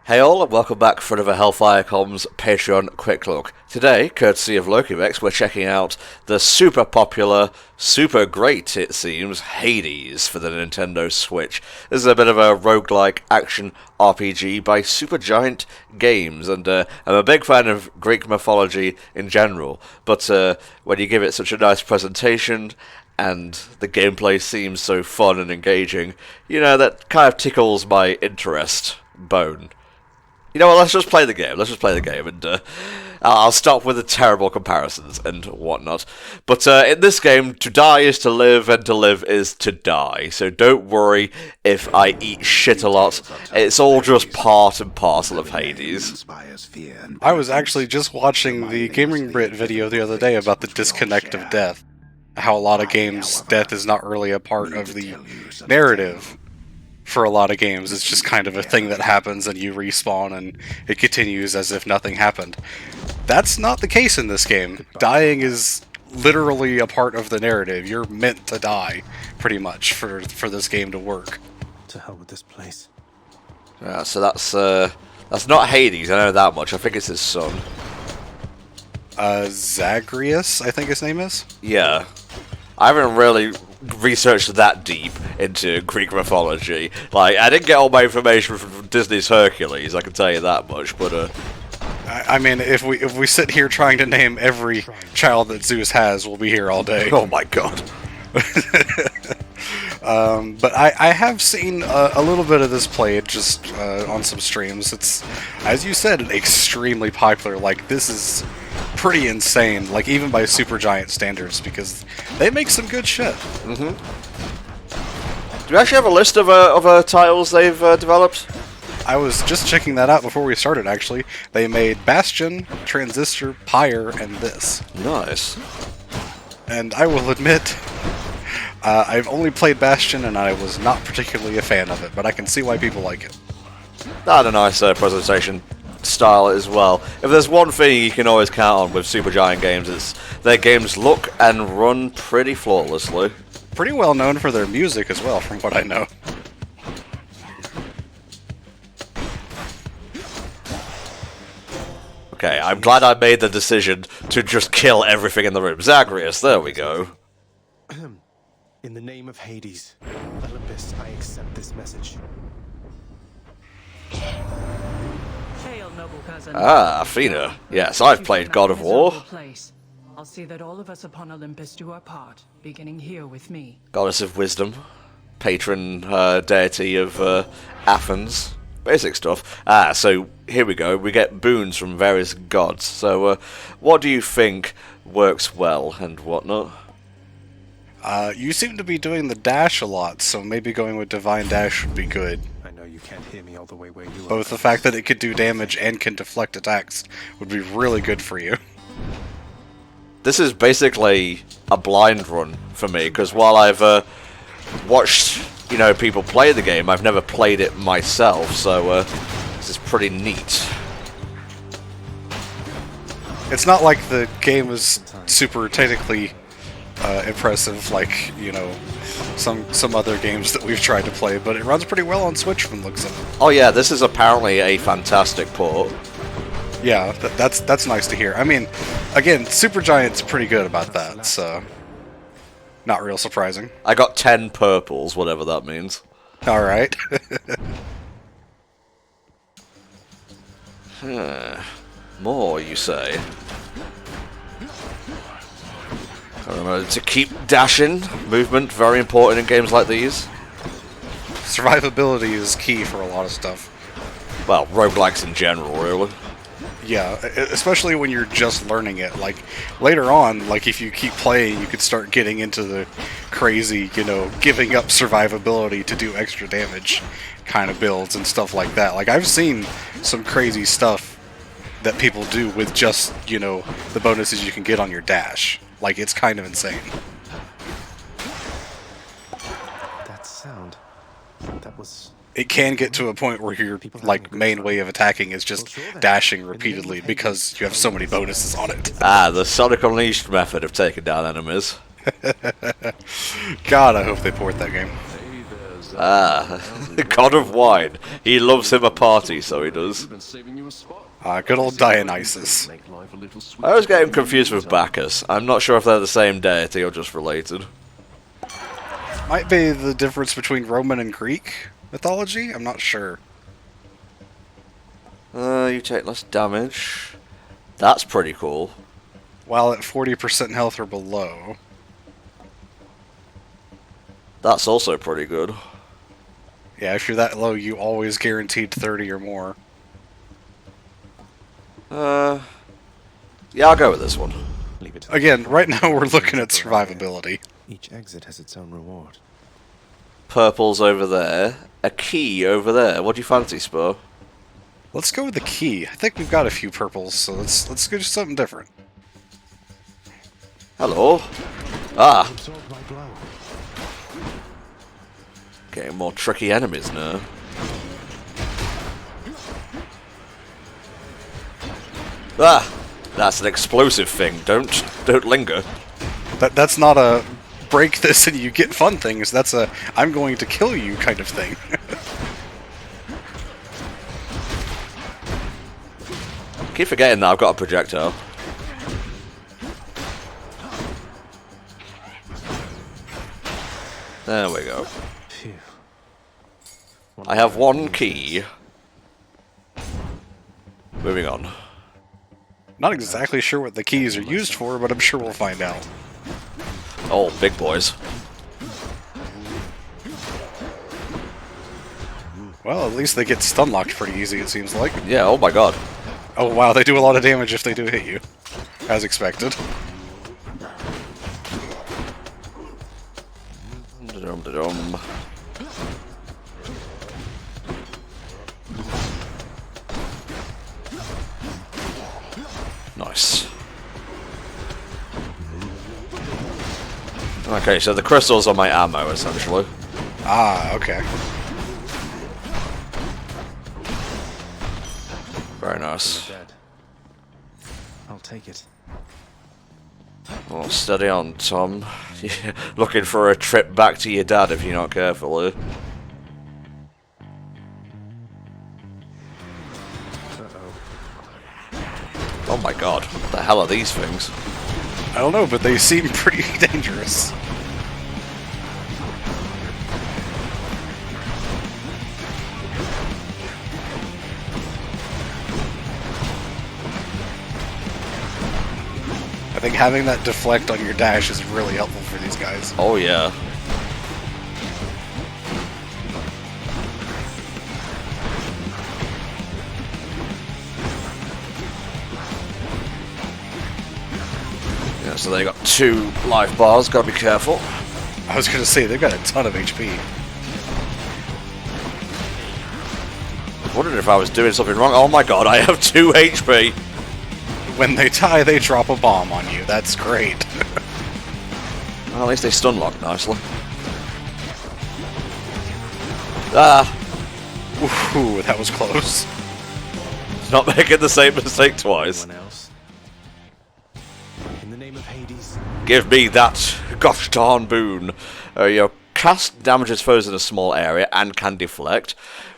Hey all, and welcome back for another HellfireComms Patreon Quick Look. Today, courtesy of LokiRex, we're checking out the super popular, super great, it seems, Hades for the Nintendo Switch. This is a bit of a roguelike action RPG by Supergiant Games, and I'm a big fan of Greek mythology in general, but when you give it such a nice presentation, and the gameplay seems so fun and engaging, you know, that kind of tickles my interest bone. You know what, let's just play the game, and I'll stop with the terrible comparisons and whatnot. But in this game, to die is to live, and to live is to die. So don't worry if I eat shit a lot, it's all just part and parcel of Hades. I was actually just watching the Gaming Brit video the other day about the disconnect of death. How a lot of games, death is not really a part of the narrative. For a lot of games, it's just kind of a thing that happens and you respawn and it continues as if nothing happened. That's not the case in this game. Dying is literally a part of the narrative. You're meant to die, pretty much, for this game to work. To hell with this place. Yeah, so that's not Hades, I know that much. I think it's his son. Zagreus, I think his name is? Yeah. I haven't really researched that deep into Greek mythology. Like, I didn't get all my information from Disney's Hercules, I can tell you that much, but I mean, if we sit here trying to name every child that Zeus has, we'll be here all day. oh my god. But I have seen a little bit of this played just on some streams. It's, as you said, extremely popular. Like, this is pretty insane, like even by Supergiant standards, because they make some good shit. Do you actually have a list of titles they've developed? I was just checking that out before we started, actually. They made Bastion, Transistor, Pyre, and this. Nice. And I will admit, I've only played Bastion, and I was not particularly a fan of it, but I can see why people like it. That's a nice presentation style as well. If there's one thing you can always count on with Supergiant Games, it's their games look and run pretty flawlessly. Pretty well known for their music as well, from what I know. Okay, I'm glad I made the decision to just kill everything in the room. Zagreus, there we go. In the name of Hades, Olympus, I accept this message. Noble cousin. Ah, Athena. Yes, I've played God of War. I'll see that all of us upon Olympus do our part, beginning here with me. Goddess of wisdom, patron deity of Athens, basic stuff. Ah, so here we go. We get boons from various gods. So, what do you think works well and whatnot? You seem to be doing the dash a lot, so maybe going with Divine Dash would be good. I know you can't hear me all the way where you are. Both the fact that it could do damage and can deflect attacks would be really good for you. This is basically a blind run for me, because while I've watched, you know, people play the game, I've never played it myself, so this is pretty neat. It's not like the game is super technically impressive, like, you know, some other games that we've tried to play, but it runs pretty well on Switch from the looks of it. Oh yeah, this is apparently a fantastic port. Yeah, that's nice to hear. I mean, again, Supergiant's pretty good about that, so not real surprising. I got 10 purples, whatever that means. Alright. More, you say? Remember to keep dashing. Movement, very important in games like these. Survivability is key for a lot of stuff. Well, roguelikes in general, really. Yeah, especially when you're just learning it. Like, later on, like, if you keep playing, you could start getting into the crazy, you know, giving up survivability to do extra damage kind of builds and stuff like that. Like, I've seen some crazy stuff that people do with just, you know, the bonuses you can get on your dash. Like, it's kind of insane. That sound. That was... It can get to a point where your, like, main way of attacking is just dashing repeatedly because you have so many bonuses on it. Ah, the Sonic Unleashed method of taking down enemies. God, I hope they port that game. Hey there, Ah, God of Wine. He loves him a party, so he does. Good old Dionysus. I always get him confused with Bacchus. I'm not sure if they're the same deity or just related. Might be the difference between Roman and Greek mythology? I'm not sure. You take less damage. That's pretty cool. While at 40% health or below. That's also pretty good. Yeah, if you're that low, you always guaranteed 30 or more. Yeah, I'll go with this one. Leave it. Again, right now we're looking at survivability. Each exit has its own reward. Purple's over there. A key over there. What do you fancy, Spur? Let's go with the key. I think we've got a few purples, so let's go do something different. Hello. Ah, Absorbed my blow. getting more tricky enemies now. Ah, that's an explosive thing. Don't linger. That's not a break this and you get fun things. That's a I'm going to kill you kind of thing. Keep forgetting that I've got a projectile. There we go. Phew. I have one key. Moving on. Not exactly sure what the keys are used for, but I'm sure we'll find out. Oh, big boys. Well, at least they get stun locked pretty easy, it seems like. Yeah, oh my god. Oh wow, they do a lot of damage if they do hit you. As expected. Da-dum-da-dum. Nice. Okay, so the crystals are my ammo, essentially. Ah, okay. Very nice. Dead. I'll take it. Well, steady on, Tom. You're looking for a trip back to your dad if you're not careful, eh? Oh my god, what the hell are these things? I don't know, but they seem pretty dangerous. I think having that deflect on your dash is really helpful for these guys. Oh yeah. Yeah, so they got 2 life bars, gotta be careful. I was gonna say, they've got a ton of HP. I wondered if I was doing something wrong. Oh my god, I have 2 HP! When they die, they drop a bomb on you. That's great. Well, at least they stun lock nicely. Ah! Ooh, that was close. Not making the same mistake twice. Anyone else? In the name of Hades. Give me that gosh darn boon. Your cast damages foes in a small area and can deflect.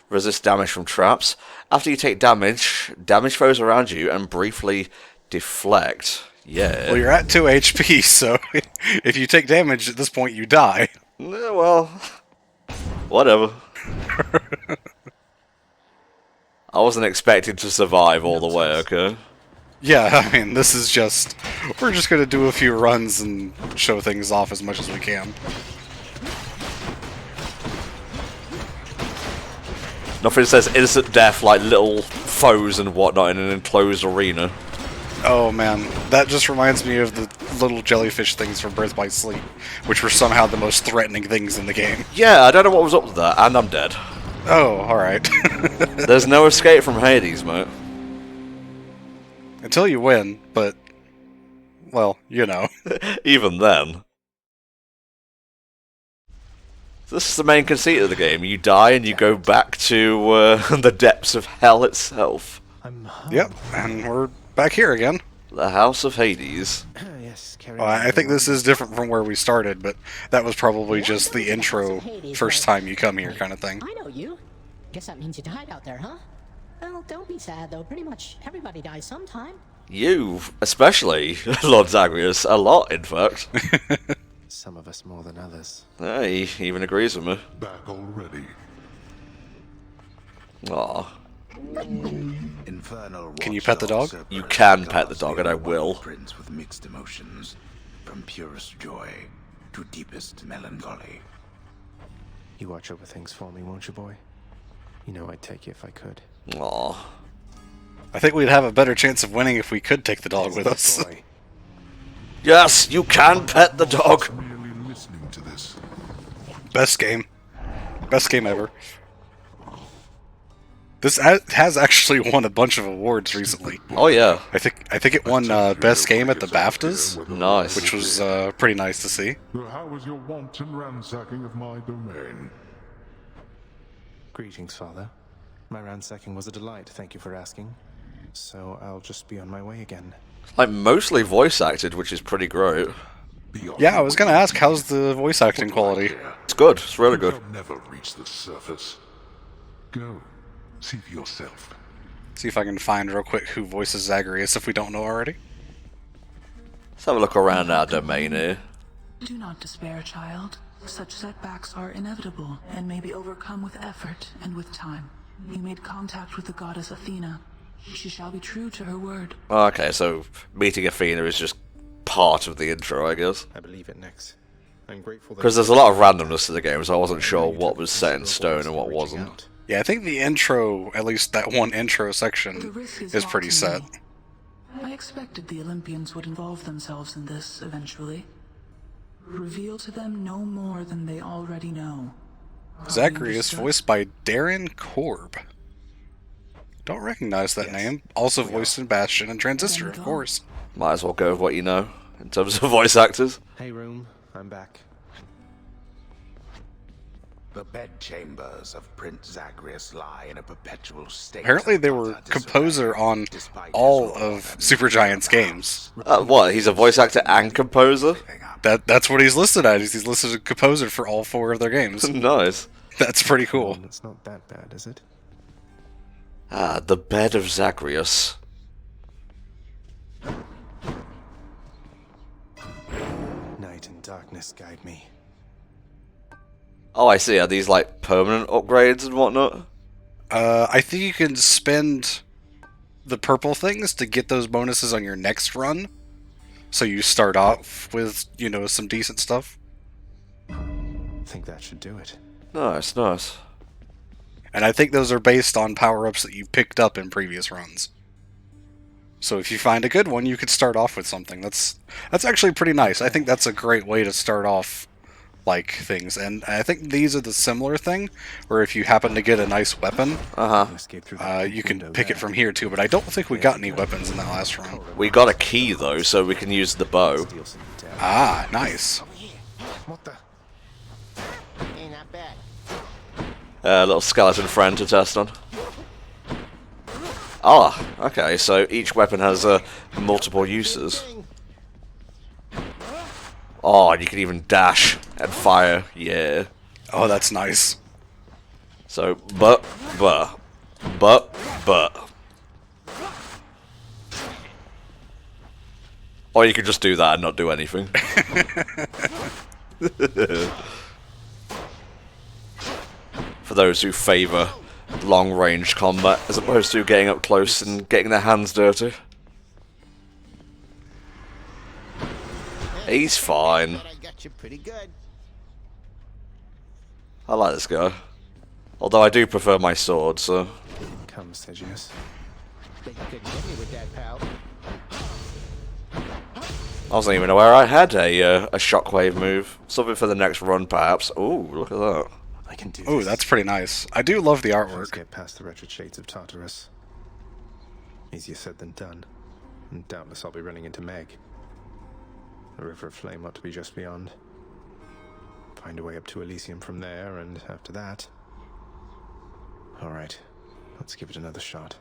Resist damage from traps. After you take damage, damage foes around you and briefly deflect. Yeah. Well, you're at 2 HP, so if you take damage at this point, you die. Well, whatever. I wasn't expecting to survive all the way, okay? Yeah, I mean, this is just... We're just gonna do a few runs and show things off as much as we can. Nothing says instant death like little foes and whatnot in an enclosed arena. Oh man, that just reminds me of the little jellyfish things from Birth by Sleep, which were somehow the most threatening things in the game. Yeah, I don't know what was up with that, and I'm dead. Oh, alright. There's no escape from Hades, mate. Until you win, but... Well, you know. Even then. This is the main conceit of the game. You die and you go back to the depths of hell itself. I'm Yep, and we're back here again. The House of Hades. Yes, carry Well, on. I think this is different from where we started, but that was probably just the intro, first time you come here kind of thing. I know you. Guess that means you died out there, huh? Well, don't be sad though. Pretty much everybody dies sometime. You, especially, Lord Zagreus, a lot, in fact. Some of us more than others. He even agrees with me. Back already. Aw. Infernal Can you pet the dog? You can pet the dog, and I will. Prince with mixed emotions, from purest joy to deepest melancholy. You watch over things for me, won't you, boy? You know I'd take you if I could. Aw. I think we'd have a better chance of winning if we could take the dog with us. Boy. Yes, you can pet the dog! Merely listening to this. Best game. Best game ever. This has actually won a bunch of awards recently. Oh yeah, I think it won best game at the BAFTAs, nice. which was pretty nice to see. So how was your wanton ransacking of my domain? Greetings, Father. My ransacking was a delight, thank you for asking. So I'll just be on my way again. Like, mostly voice acted, which is pretty great. Yeah, I was gonna ask, how's the voice acting quality? It's good, it's really good. You'll never reach the surface. Go, see for yourself. See if I can find real quick who voices Zagreus if we don't know already. Let's have a look around our domain here. Do not despair, child. Such setbacks are inevitable and may be overcome with effort and with time. You made contact with the goddess Athena. She shall be true to her word. Okay, so meeting Athena is just part of the intro, I guess. I believe it next. I'm grateful that Because there's a lot of randomness to the game, so I wasn't sure what was set in stone and what wasn't. Yeah, I think the intro, at least that one intro The section, risk is not pretty to set. me. I expected the Olympians would involve themselves in this eventually. Reveal to them no more than they already know. Zagreus, Understood? voiced by Darren Korb. Don't recognize that name. Also voiced in Bastion and Transistor, of course. Might as well go with what you know, in terms of voice actors. Hey, room. I'm back. The bedchambers of Prince Zagreus lie in a perpetual state. Apparently of they were utter composer disarray, on despite all his role of as Supergiant's games. What, he's a voice actor and composer? That's what he's listed as. He's listed as composer for all 4 of their games. Nice. That's pretty cool. It's not that bad, is it? Ah, the bed of Zagreus. Night and darkness guide me. Oh, I see. Are these like permanent upgrades and whatnot? I think you can spend the purple things to get those bonuses on your next run. So you start off with, you know, some decent stuff. Think that should do it. Nice, nice. And I think those are based on power-ups that you picked up in previous runs. So if you find a good one, you could start off with something. That's actually pretty nice. I think that's a great way to start off, like, things. And I think these are the similar thing, where if you happen to get a nice weapon, Escape through that you can window pick it there. from here too. But I don't think we got any weapons in that last run. We got a key though, so we can use the bow. Steal some down. Ah, nice. What the? Ain't that bad. A little skeleton friend to test on. Ah, okay, so each weapon has multiple uses. Oh, and you can even dash and fire, yeah. Oh, that's nice. So, but. Or you could just do that and not do anything. For those who favour long-range combat as opposed to getting up close and getting their hands dirty. He's fine. I got you pretty good. I like this guy. Although I do prefer my sword, so... Come, Segius. Bet you couldn't hit me with that, pal. I wasn't even aware I had a shockwave move. Something for the next run, perhaps. Ooh, look at that. I can do Oh, this. that's pretty nice. I do love the Let's artwork. get past the wretched shades of Tartarus. Easier said than done. And doubtless I'll be running into Meg. The River of Flame ought to be just beyond. Find a way up to Elysium from there, and after that... Alright, let's give it another shot.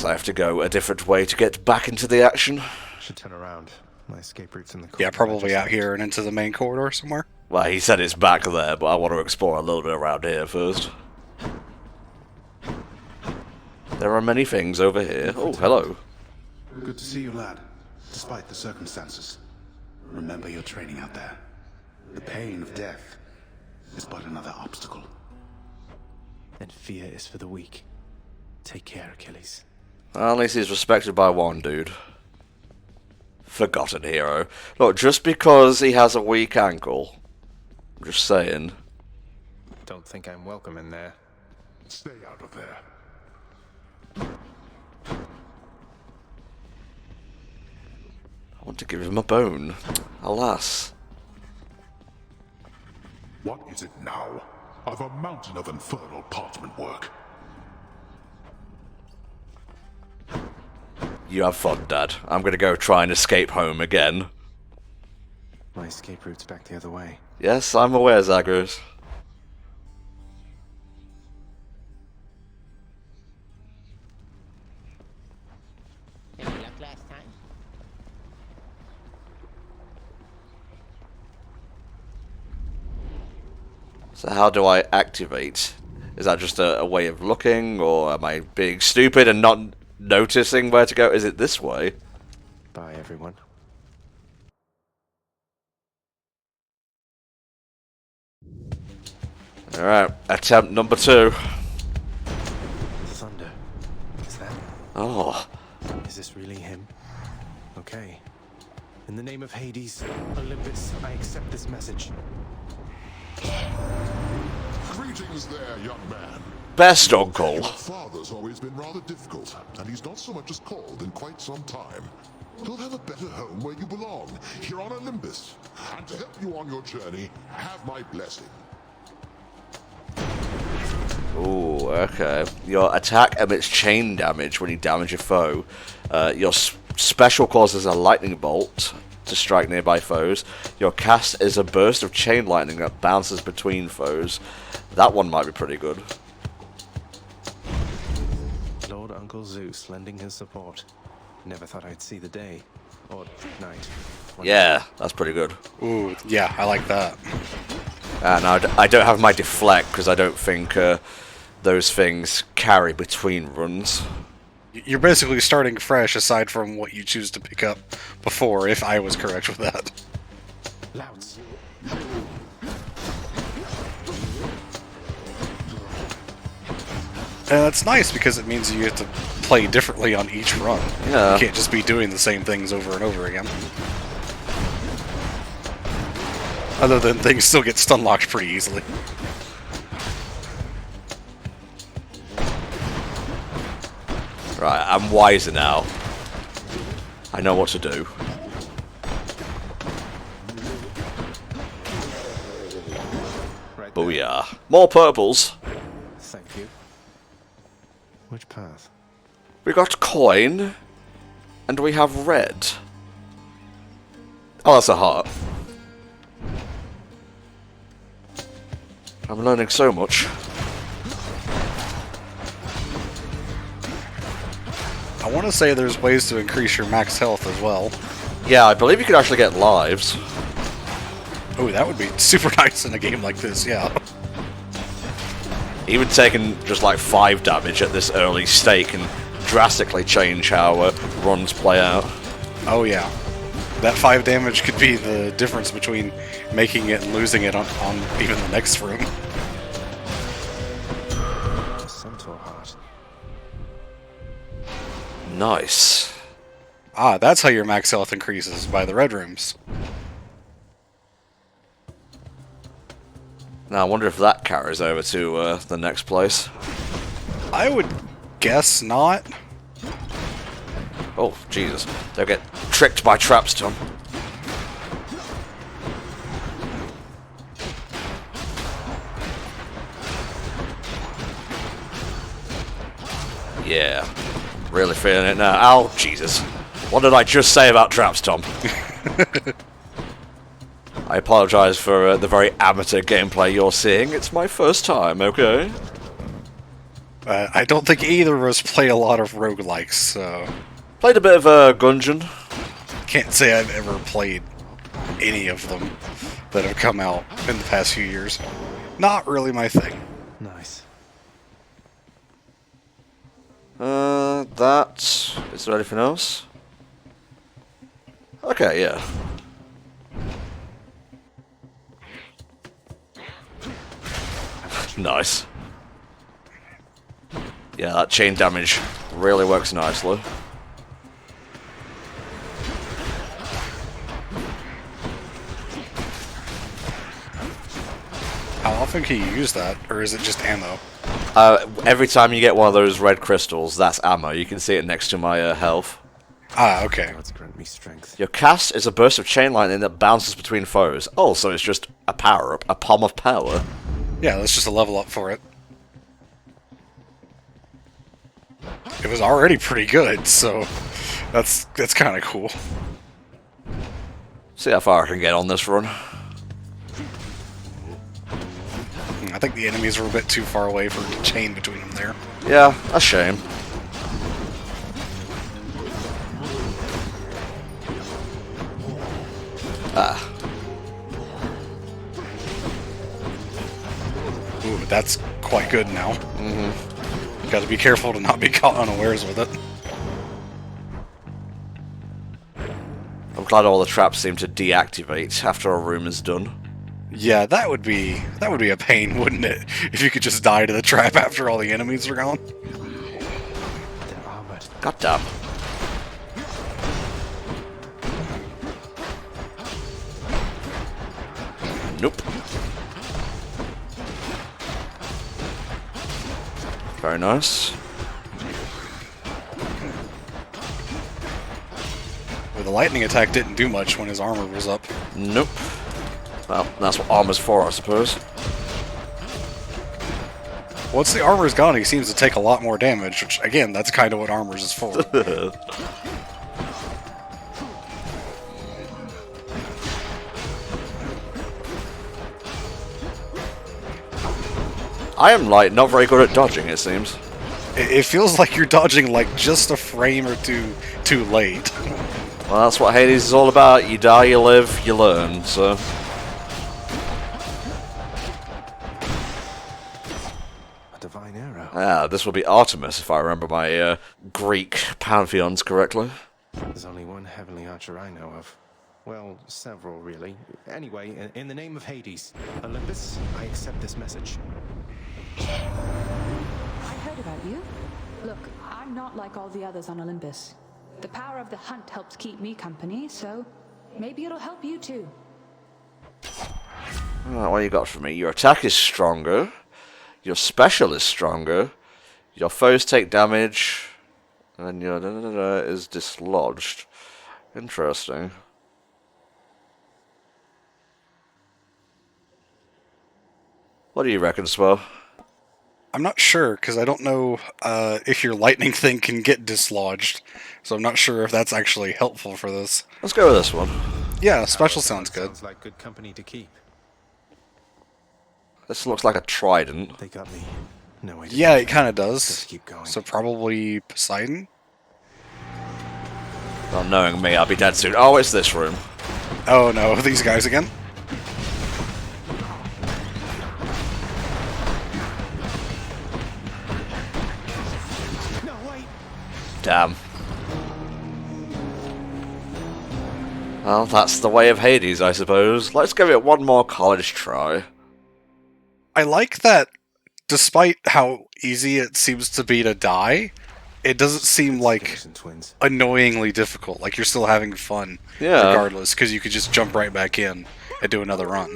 guess I have to go a different way to get back into the action. Should turn around. My escape route's in the Yeah, corridor probably just out here and into the main corridor somewhere. Well, he said it's back there, but I want to explore a little bit around here first. There are many things over here. Oh, hello. Good to see you, lad, despite the circumstances. Remember your training out there. The pain of death is but another obstacle. And fear is for the weak. Take care, Achilles. At least he's respected by one dude. Forgotten hero. Look, just because he has a weak ankle. I'm just saying. Don't think I'm welcome in there. Stay out of there. I want to give him a bone. Alas. What is it now? I've a mountain of infernal parchment work. You have fun, Dad. I'm gonna go try and escape home again. My escape route's back the other way. Yes, I'm aware, Zagreus. Any luck last time? So how do I activate? Is that just a way of looking, or am I being stupid and not noticing where to go? Is it this way? Bye, everyone. Alright, attempt number 2. Thunder. Is that... Oh, Is this really him? Okay. In the name of Hades, Olympus, I accept this message. Greetings there, young man. best uncle. Your father's always been rather difficult, and he's not so much as called in quite some time. He'll have a better home where you belong, here on Olympus. And to help you on your journey, have my blessing. Ooh, okay. Your attack emits chain damage when you damage a foe. Your special causes a lightning bolt to strike nearby foes. Your cast is a burst of chain lightning that bounces between foes. That one might be pretty good. Lord Uncle Zeus lending his support. Never thought I'd see the day. Or night. Yeah, that's pretty good. Ooh, yeah, I like that. And I don't have my deflect because I don't think those things carry between runs. You're basically starting fresh aside from what you choose to pick up before, if I was correct with that. Louds. And that's nice because it means you have to play differently on each run. Yeah. You can't just be doing the same things over and over again. Other than things still get stun locked pretty easily. Right, I'm wiser now. I know what to do. Right there. Booyah. More purples. Thank you. Which path? We got coin. And we have red. Oh, that's a heart. I'm learning so much. I want to say there's ways to increase your max health as well. Yeah, I believe you could actually get lives. Oh, that would be super nice in a game like this, yeah. Even taking just like 5 damage at this early state can drastically change how runs play out. Oh yeah. That 5 damage could be the difference between making it and losing it on even the next room. A centaur heart. Nice. Ah, that's how your max health increases, by the red rooms. Now I wonder if that carries over to the next place. I would guess not. Oh, Jesus. They'll get tricked by traps, Tom. Yeah. Really feeling it now. Ow, Jesus. What did I just say about traps, Tom? I apologize for the very amateur gameplay you're seeing. It's my first time, okay? I don't think either of us play a lot of roguelikes, so Played a bit of Gungeon. can't say I've ever played any of them that have come out in the past few years. Not really my thing. Nice. That... Is there anything else? Okay, yeah. Nice. Yeah, that chain damage really works nicely. How often can you use that, or is it just ammo? Every time you get one of those red crystals, that's ammo. You can see it next to my health. Ah, okay. Gods grant me strength. Your cast is a burst of chain lightning that bounces between foes. Oh, so it's just a power-up, a palm of power. Yeah, that's just a level up for it. It was already pretty good, so that's kind of cool. See how far I can get on this run. I think the enemies were a bit too far away for the chain between them there. Yeah, a shame. Ah. Ooh, that's quite good now. Mm-hmm. Got to be careful to not be caught unawares with it. I'm glad all the traps seem to deactivate after a room is done. Yeah, that would be a pain, wouldn't it? If you could just die to the trap after all the enemies are gone. They're armored. God damn. Nope. Very nice. Well, the lightning attack didn't do much when his armor was up. Nope. Well, that's what armor's for, I suppose. Once the armor's gone, he seems to take a lot more damage, which, again, that's kind of what armor's is for. I am, like, not very good at dodging, it seems. It feels like you're dodging, like, just a frame or two too late. Well, that's what Hades is all about. You die, you live, you learn, so... A divine arrow. Ah, this will be Artemis, if I remember my Greek pantheons correctly. There's only one heavenly archer I know of. Well, several, really. Anyway, in the name of Hades, Olympus, I accept this message. I heard about you. Look, I'm not like all the others on Olympus. The power of the hunt helps keep me company, so maybe it'll help you too. Alright, what you got for me? Your attack is stronger. Your special is stronger. Your foes take damage. And your is dislodged. Interesting. What do you reckon, Spell? I'm not sure, because I don't know if your lightning thing can get dislodged. So I'm not sure if that's actually helpful for this. Let's go with this one. Yeah, special sounds good. Sounds like good company to keep. This looks like a trident. They got me. No way to Yeah, do it kind of that. does. Just keep going. So probably Poseidon? Well, knowing me, I'll be dead soon. Oh, it's this room. Oh no, these guys again? No, wait. Damn. Well, that's the way of Hades, I suppose. Let's give it one more college try. I like that despite how easy it seems to be to die, it doesn't seem like Skeleton twins. annoyingly difficult. Like you're still having fun Yeah. regardless, because you could just jump right back in and do another run.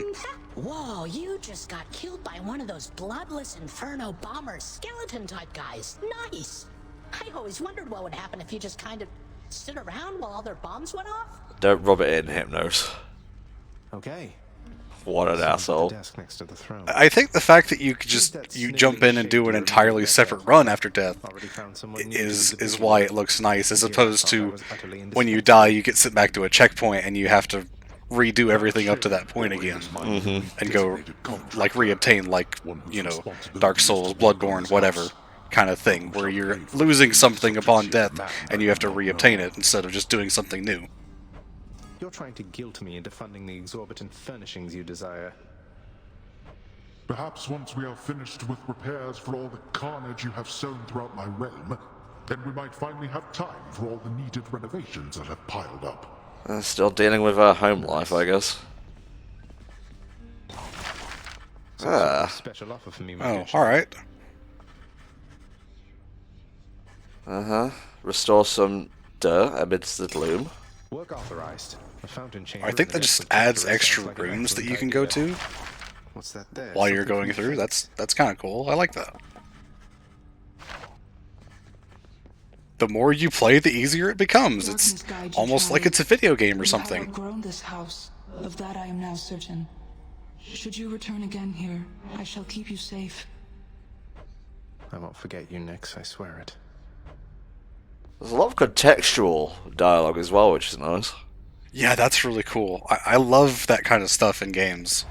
Whoa, you just got killed by one of those bloodless inferno bomber skeleton type guys. Nice. I always wondered what would happen if you just kind of stood around while all their bombs went off. Don't rub it in, Hypnos. Okay. What an The asshole. desk next to the throne. I think the fact that you could just jump in and do an entirely separate run after death Already found someone new is to do the why business. it looks nice, as Yeah, I opposed thought that to was utterly when you indispensable. die you get sent back to a checkpoint and you have to redo everything up to that point again and go like reobtain, like, you know, Dark Souls, Bloodborne, whatever. kind of thing, where you're losing something upon death and you have to reobtain it instead of just doing something new. You're trying to guilt me into funding the exorbitant furnishings you desire. Perhaps once we are finished with repairs for all the carnage you have sown throughout my realm, then we might finally have time for all the needed renovations that have piled up. Still dealing with her home life, I guess. Special offer for me. Oh, alright. Restore some dirt amidst the gloom. Work authorized. A fountain chamber. I think that just adds extra rooms that you can go to What's that there? while you're going through. That's kind of cool. I like that. The more you play, the easier it becomes. It's almost like it's a video game or I something. have outgrown this house. Of that I am now certain. Should you return again here, I shall keep you safe. I won't forget you, Nix. I swear it. There's a lot of contextual dialogue as well, which is nice. Yeah, that's really cool. I love that kind of stuff in games.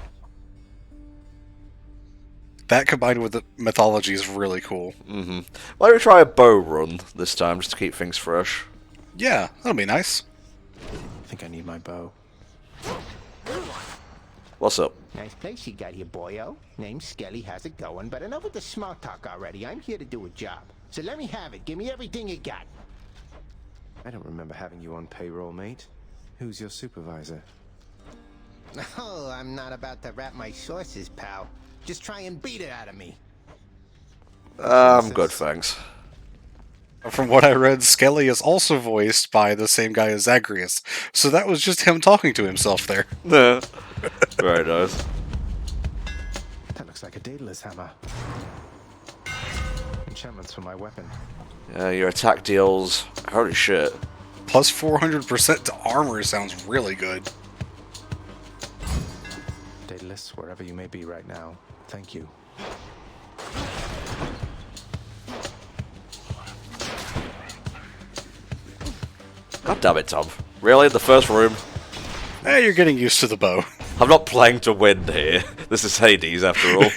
That combined with the mythology is really cool. Why don't we try a bow run this time, just to keep things fresh? Yeah, that'll be nice. I think I need my bow. What's up? Nice place you got here, boyo. Name's Skelly, how's it going? But enough with the small talk already. I'm here to do a job. So let me have it. Give me everything you got. I don't remember having you on payroll, mate. Who's your supervisor? Oh, I'm not about to wrap my sources, pal. Just try and beat it out of me. I'm good, thanks. From what I read, Skelly is also voiced by the same guy as Zagreus. So that was just him talking to himself there. Very nice. That looks like a Daedalus hammer. Enchantments for my weapon. Yeah, your attack deals... Holy shit. Plus 400% to armor sounds really good. Daedalus, wherever you may be right now, thank you. God damn it, Tom. Really? The first room? You're getting used to the bow. I'm not playing to win here. This is Hades, after all.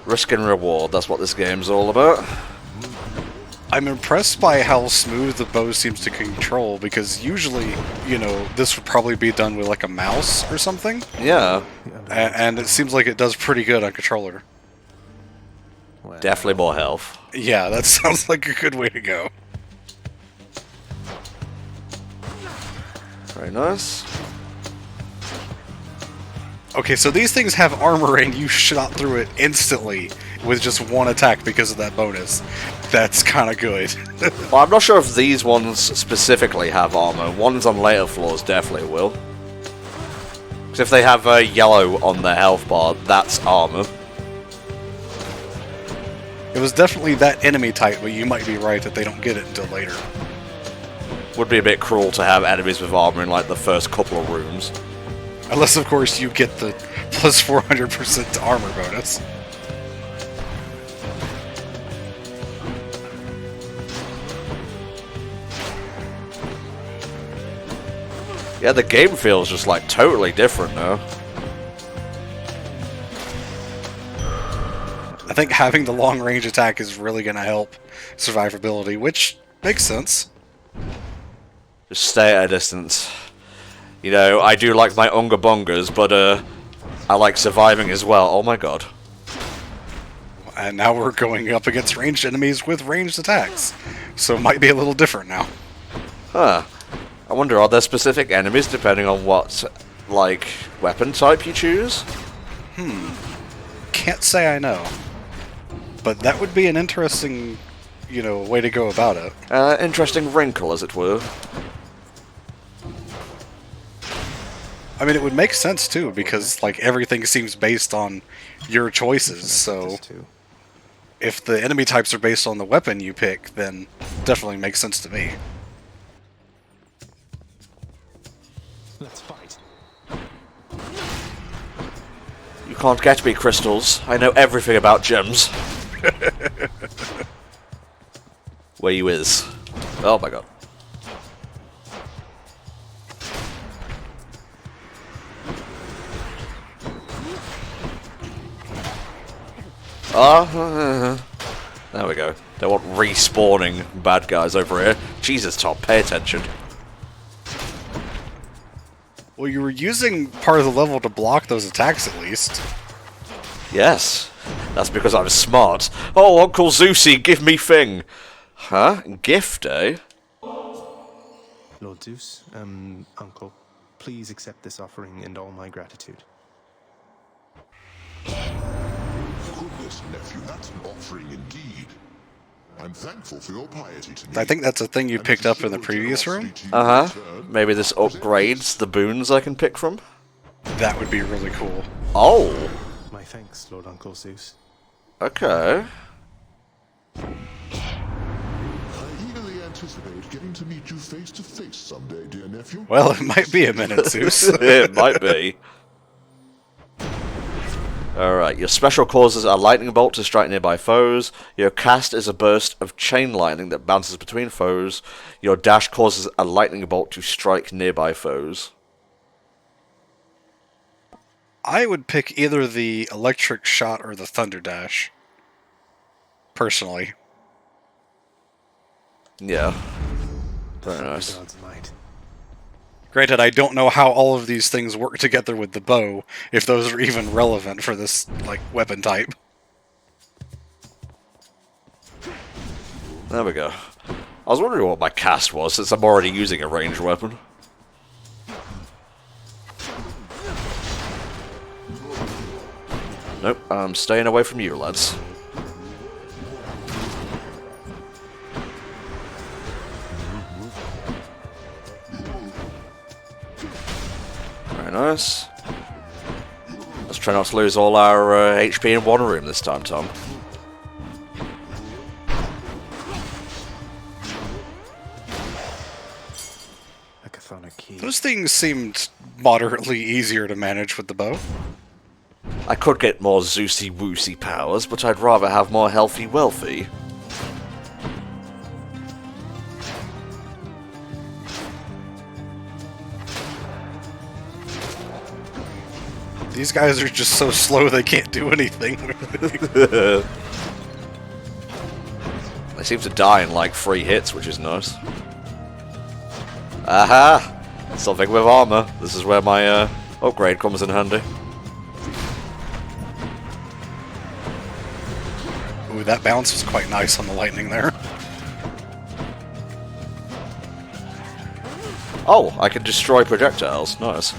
Risk and reward, that's what this game's all about. I'm impressed by how smooth the bow seems to control, because usually, you know, this would probably be done with like a mouse or something. Yeah. And it seems like it does pretty good on controller. Definitely more health. Yeah, that sounds like a good way to go. Very nice. Okay, so these things have armor and you shot through it instantly with just one attack because of that bonus. That's kind of good. Well, I'm not sure if these ones specifically have armor. Ones on later floors definitely will. Because if they have yellow on their health bar, that's armor. It was definitely that enemy type, but you might be right that they don't get it until later. Would be a bit cruel to have enemies with armor in like the first couple of rooms. Unless, of course, you get the plus 400% to armor bonus. Yeah, the game feels just like totally different now. I think having the long range attack is really going to help survivability, which makes sense. Just stay at a distance. You know, I do like my unga bungas, but I like surviving as well. Oh my god. And now we're going up against ranged enemies with ranged attacks. So it might be a little different now. Huh. I wonder, are there specific enemies depending on what, like, weapon type you choose? Can't say I know. But that would be an interesting, you know, way to go about it. Interesting wrinkle, as it were. I mean, it would make sense, too, because, like, everything seems based on your choices, so... If the enemy types are based on the weapon you pick, then definitely makes sense to me. Let's fight. You can't get me, crystals. I know everything about gems. Where you is? Oh my god. There we go. They want respawning bad guys over here. Jesus, Tom, pay attention. Well, you were using part of the level to block those attacks at least. Yes, that's because I'm smart. Oh, Uncle Zeusy, give me thing. Huh? Gift, eh? Lord Zeus, Uncle, please accept this offering and all my gratitude. Goodness, nephew, that's an offering indeed. I'm thankful for your piety to me. I think that's a thing you picked up in the previous room. Maybe this upgrades the boons I can pick from? That would be really cool. Oh! My thanks, Lord Uncle Zeus. Okay. I eagerly anticipate getting to meet you face to face someday, dear nephew. Well, it might be a minute, Zeus. It might be. Alright, your special causes a lightning bolt to strike nearby foes. Your cast is a burst of chain lightning that bounces between foes. Your dash causes a lightning bolt to strike nearby foes. I would pick either the electric shot or the thunder dash. Personally. Yeah. Very nice. God's might. Granted, I don't know how all of these things work together with the bow, if those are even relevant for this, like, weapon type. There we go. I was wondering what my cast was, since I'm already using a ranged weapon. Nope, I'm staying away from you, lads. Very nice. Let's try not to lose all our HP in one room this time, Tom. A chthonic key. Those things seemed moderately easier to manage with the bow. I could get more Zeusy-woosy powers, but I'd rather have more healthy-wealthy. These guys are just so slow they can't do anything. They seem to die in like 3 hits, which is nice. Aha! Something with armor. This is where my upgrade comes in handy. Ooh, that bounce was quite nice on the lightning there. Oh, I can destroy projectiles. Nice.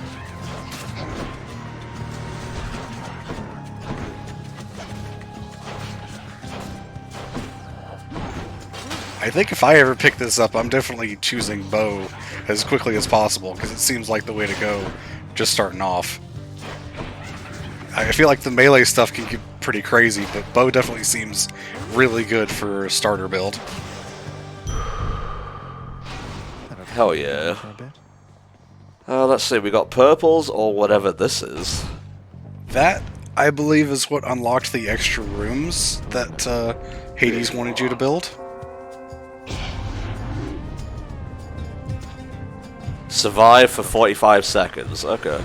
I think if I ever pick this up, I'm definitely choosing bow as quickly as possible, because it seems like the way to go, just starting off. I feel like the melee stuff can get pretty crazy, but bow definitely seems really good for a starter build. Hell yeah. Let's see, we got purples or whatever this is. That, I believe, is what unlocked the extra rooms that Hades wanted you to build. Survive for 45 seconds. Okay.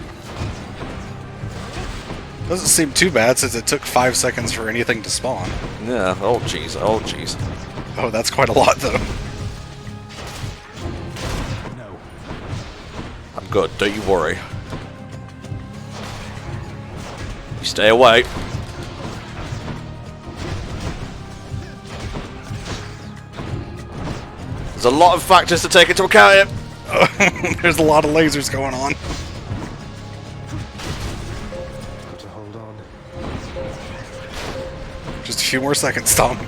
Doesn't seem too bad since it took 5 seconds for anything to spawn. Yeah, oh jeez, oh jeez. Oh, that's quite a lot, though. No. I'm good, don't you worry. You stay away. There's a lot of factors to take into account here. There's a lot of lasers going on. Got to hold on. Just a few more seconds, Tom.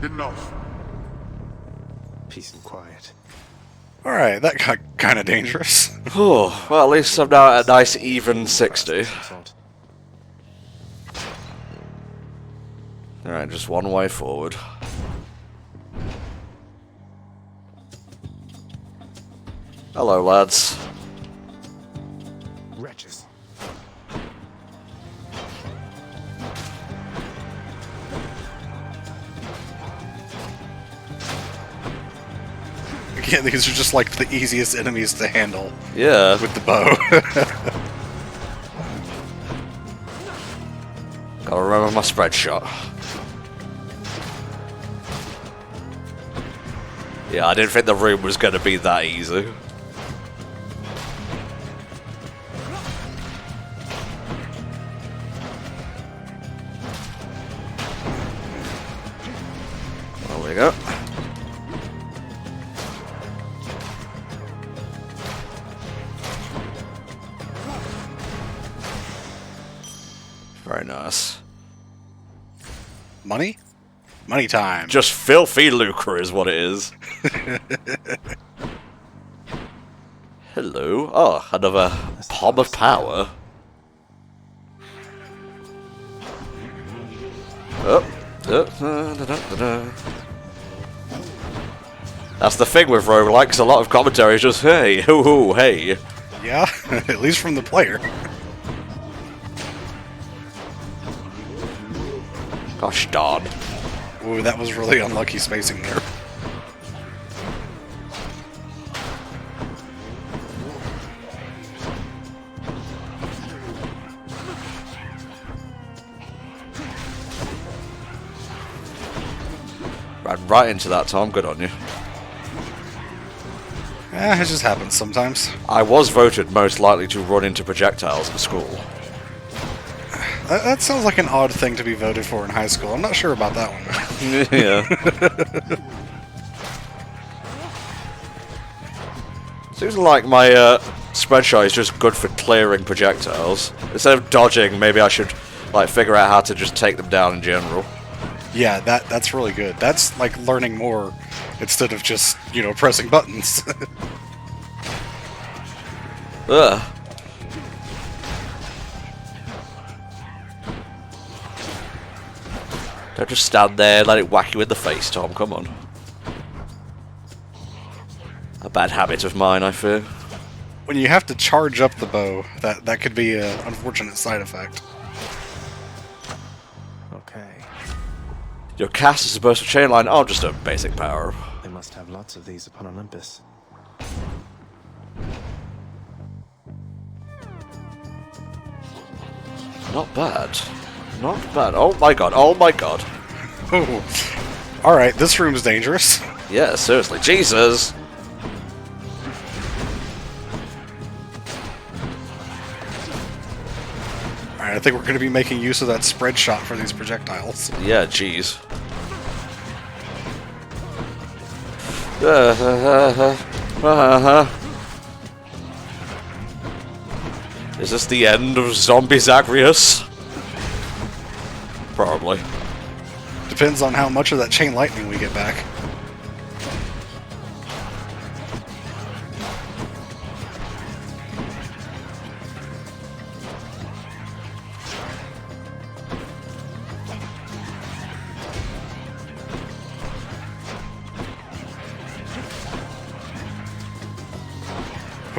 Enough. Peace and quiet. Alright, that got kind of dangerous. Oh, well, at least I'm now at a nice even 60. Alright, just one way forward. Hello, lads. Wretches. Yeah, these are just like the easiest enemies to handle. Yeah. With the bow. Gotta remember my spread shot. Yeah, I didn't think the room was gonna be that easy. There we go. Very nice. Money? Money time. Just filthy lucre is what it is. Hello. Oh, another Palm of Power. That's the thing with roguelikes, a lot of commentary is just, hey, hoo hoo, hey. Yeah, at least from the player. Gosh darn. Ooh, that was really unlucky spacing there. Ran right into that, Tom. Good on you. It just happens sometimes. I was voted most likely to run into projectiles in school. That sounds like an odd thing to be voted for in high school. I'm not sure about that one. Yeah. Seems like my spread shot is just good for clearing projectiles. Instead of dodging, maybe I should like figure out how to just take them down in general. Yeah, that's really good. That's like learning more instead of just, you know, pressing buttons. Ugh. Don't just stand there and let it whack you in the face, Tom. Come on. A bad habit of mine, I fear. When you have to charge up the bow, that could be an unfortunate side effect. Okay. Your cast is a burst of chain line. Oh, just a basic power. They must have lots of these upon Olympus. Not bad. Not bad. Oh my god. Oh my god. Oh. Alright, this room's dangerous. Yeah, seriously. Jesus. Alright, I think we're going to be making use of that spread shot for these projectiles. Yeah, jeez. Is this the end of Zombie Zagreus? Probably. Depends on how much of that chain lightning we get back.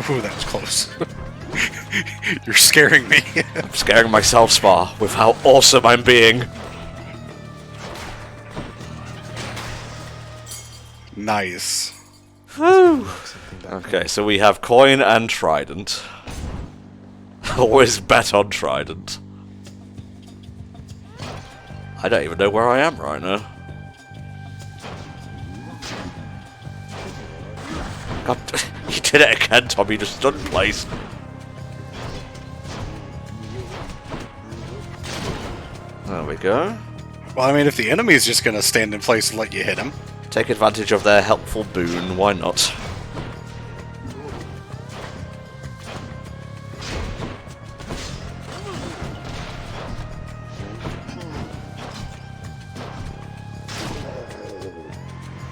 Ooh, that was close. You're scaring me. I'm scaring myself, Spa, with how awesome I'm being. Nice. Whew. Okay, so we have coin and trident. Always bet on trident. I don't even know where I am right now. God, you did it again, Tommy. Just stood in place. There we go. Well, I mean, if the enemy's just gonna stand in place and let you hit him. Take advantage of their helpful boon, why not?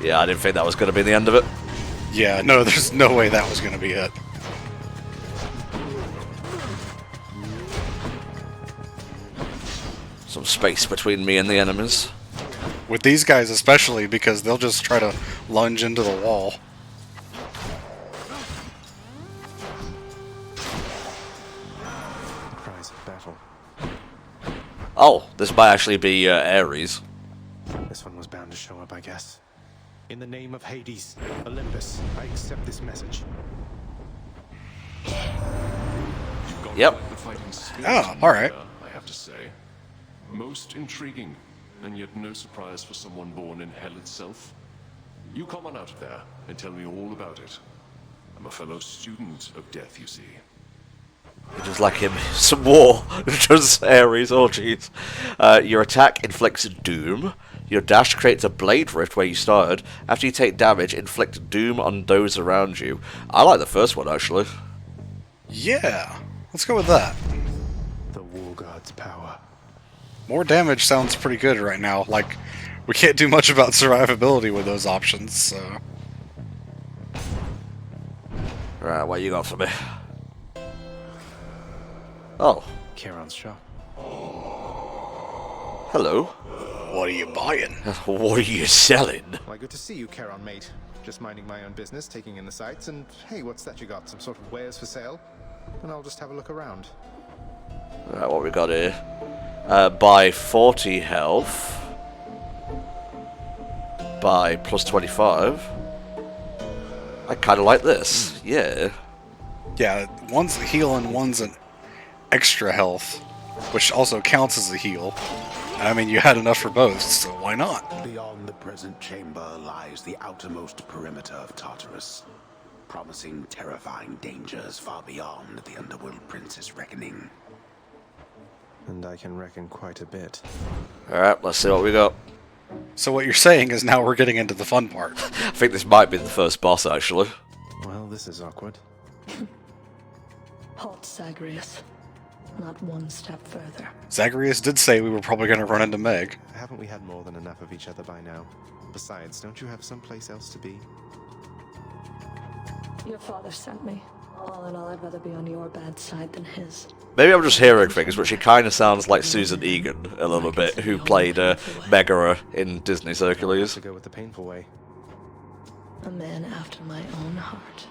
Yeah, I didn't think that was going to be the end of it. Yeah, no, there's no way that was gonna be it. Some space between me and the enemies. With these guys especially, because they'll just try to lunge into the wall. Cries of battle. Oh, this might actually be Ares. This one was bound to show up, I guess. In the name of Hades, Olympus, I accept this message. Yep. The fighting spirit Oh, alright. I have to say. Most intriguing, and yet no surprise for someone born in hell itself. You come on out of there and tell me all about it. I'm a fellow student of death, you see. Just like him, some war. Just Ares, oh jeez. Your attack inflicts doom. Your dash creates a blade rift where you started. After you take damage, inflict doom on those around you. I like the first one, actually. Yeah, let's go with that. The War God's power. More damage sounds pretty good right now. Like, we can't do much about survivability with those options, so... Right, what you got for me? Oh. Charon's shop. Hello. What are you buying? What are you selling? Why, good to see you, Charon, mate. Just minding my own business, taking in the sights, and hey, what's that you got? Some sort of wares for sale? And I'll just have a look around. Right, what we got here? Buy 40 health. Buy plus 25. I kind of like this. Yeah. Yeah, one's a heal and one's an extra health, which also counts as a heal. I mean, you had enough for both, so why not? Beyond the present chamber lies the outermost perimeter of Tartarus, promising terrifying dangers far beyond the Underworld Prince's reckoning. And I can reckon quite a bit. Alright, let's see what we got. So what you're saying is now we're getting into the fun part. I think this might be the first boss, actually. Well, this is awkward. Halt, Zagreus. Not one step further. Zagreus did say we were probably going to run into Meg. Haven't we had more than enough of each other by now? Besides, don't you have someplace else to be? Your father sent me. All in all, I'd rather be on your bad side than his. Maybe I'm just hearing things, but she kind of sounds like Susan Egan a little bit, who played Megara in Disney Hercules. To go with the painful way. A man after my own heart.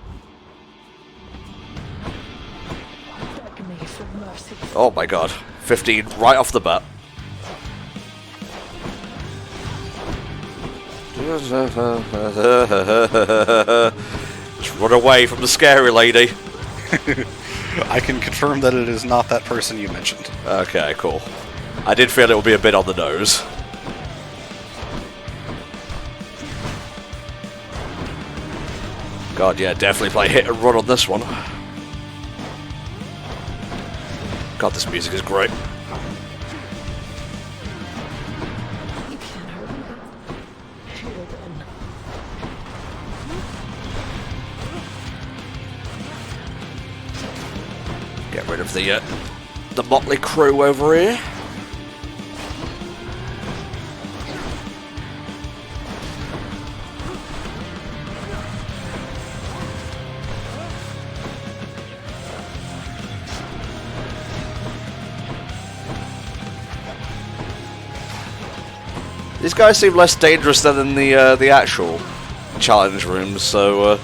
Beg me for mercy. Oh my god. 15 right off the bat. Just run away from the scary lady. I can confirm that it is not that person you mentioned. Okay, cool. I did feel it would be a bit on the nose. God, yeah, definitely play hit and run on this one. God, this music is great. Get rid of the motley crew over here. These guys seem less dangerous than in the actual challenge rooms, so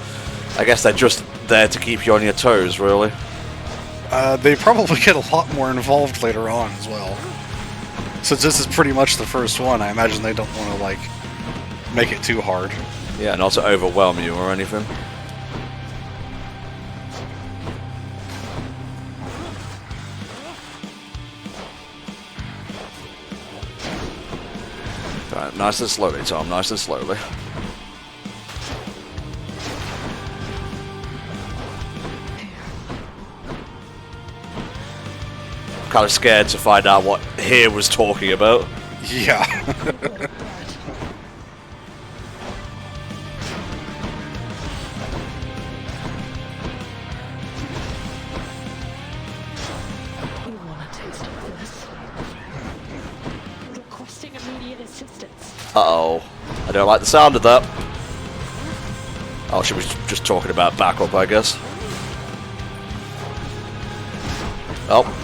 I guess they're just there to keep you on your toes, really. They probably get a lot more involved later on as well. Since this is pretty much the first one, I imagine they don't want to, like, make it too hard. Yeah, not to overwhelm you or anything. Right, nice and slowly, Tom, nice and slowly. Kind of scared to find out what here was talking about. Yeah. You want a taste of this? Requesting immediate assistance. Uh-oh. I don't like the sound of that. Oh, she was just talking about backup, I guess. Oh.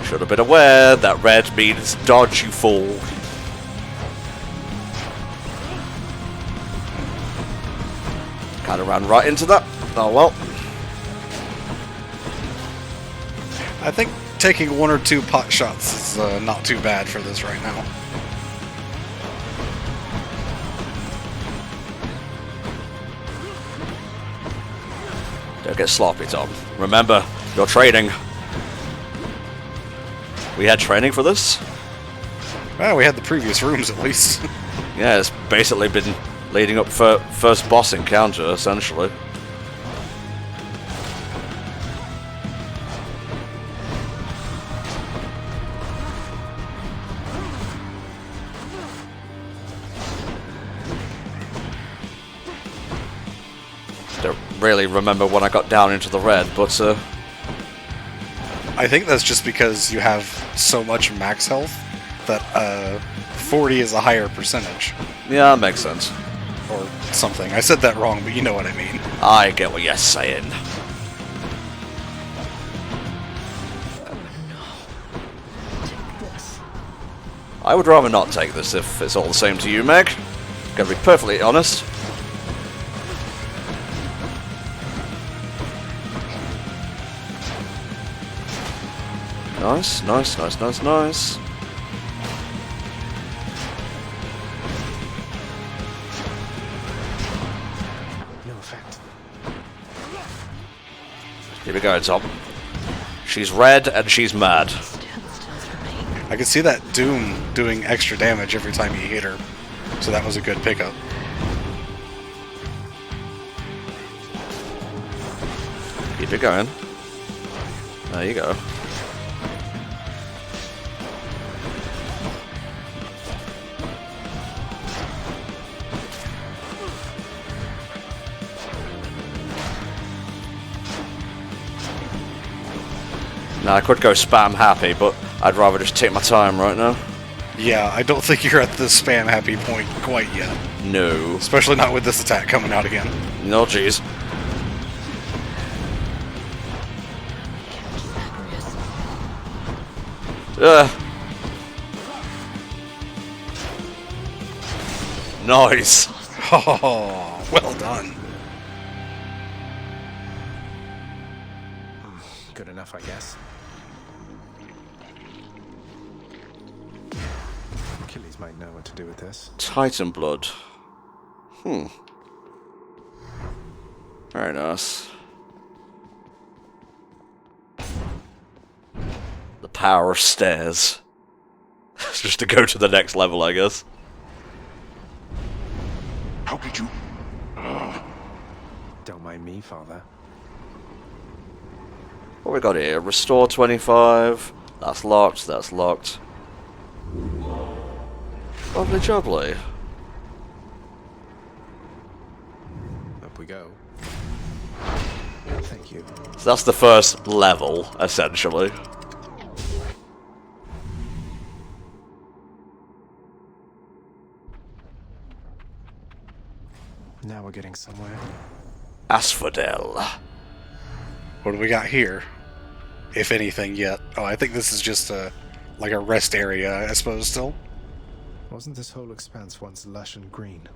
Should have been aware that red means dodge, you fool. Kind of ran right into that. Oh well. I think taking one or two pot shots is not too bad for this right now. Don't get sloppy, Tom. Remember, you're training. We had training for this? Well, we had the previous rooms at least. Yeah, it's basically been leading up for first boss encounter, essentially. Don't really remember when I got down into the red, but I think that's just because you have so much max health that 40 is a higher percentage. yeah, that makes sense. Or something. I said that wrong, but you know what I mean. I get what you're saying. I would rather not take this if it's all the same to you, Meg. Gonna be perfectly honest. Nice, nice, nice, nice, nice. No effect. Here we go, Tom. She's red and she's mad. I could see that Doom doing extra damage every time you hit her, so that was a good pickup. Keep it going. There you go. Now I could go spam happy, but I'd rather just take my time right now. Yeah, I don't think you're at the spam happy point quite yet. No. Especially not with this attack coming out again. No, jeez. Nice. Oh, well done. Good enough, I guess. Achilles might know what to do with this. Titan blood. Very nice. The power of stairs. Just to go to the next level, I guess. How did you... Don't mind me, Father. What we got here? Restore 25. That's locked, that's locked. Lovely jubbly. Up we go. Thank you. So that's the first level, essentially. Now we're getting somewhere. Asphodel. What do we got here? If anything yet. Oh, I think this is just like a rest area, I suppose, still. Wasn't this whole expanse once lush and green?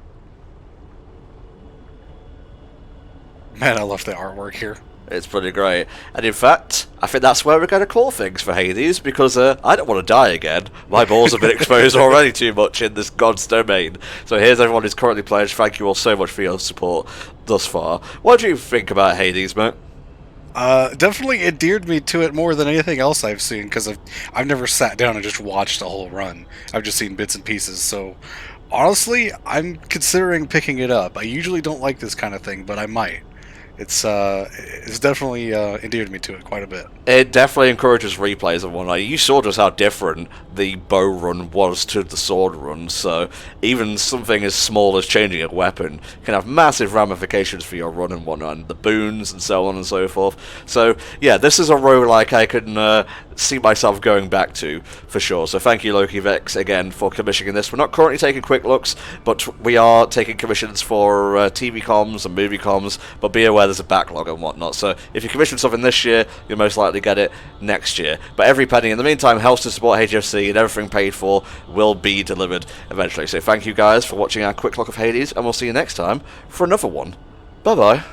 Man, I love the artwork here. It's pretty great. And in fact, I think that's where we're going to call things for Hades, because I don't want to die again. My balls have been exposed already too much in this God's domain. So here's everyone who's currently pledged. Thank you all so much for your support thus far. What do you think about Hades, mate? Definitely endeared me to it more than anything else I've seen, because I've never sat down and just watched a whole run. I've just seen bits and pieces, so honestly, I'm considering picking it up. I usually don't like this kind of thing, but I might. It's definitely endeared me to it quite a bit. It definitely encourages replays and whatnot. You saw just how different the bow run was to the sword run, so even something as small as changing a weapon can have massive ramifications for your run and whatnot, and the boons and so on and so forth. So yeah, this is a roguelike I can see myself going back to, for sure. So thank you, Loki Vex, again, for commissioning this. We're not currently taking quick looks, but we are taking commissions for TV comms and movie comms, but be aware there's a backlog and whatnot. So if you commission something this year, you'll most likely get it next year. But every penny in the meantime helps to support HFC, and everything paid for will be delivered eventually. So thank you guys for watching our quick look of Hades, and we'll see you next time for another one. Bye-bye.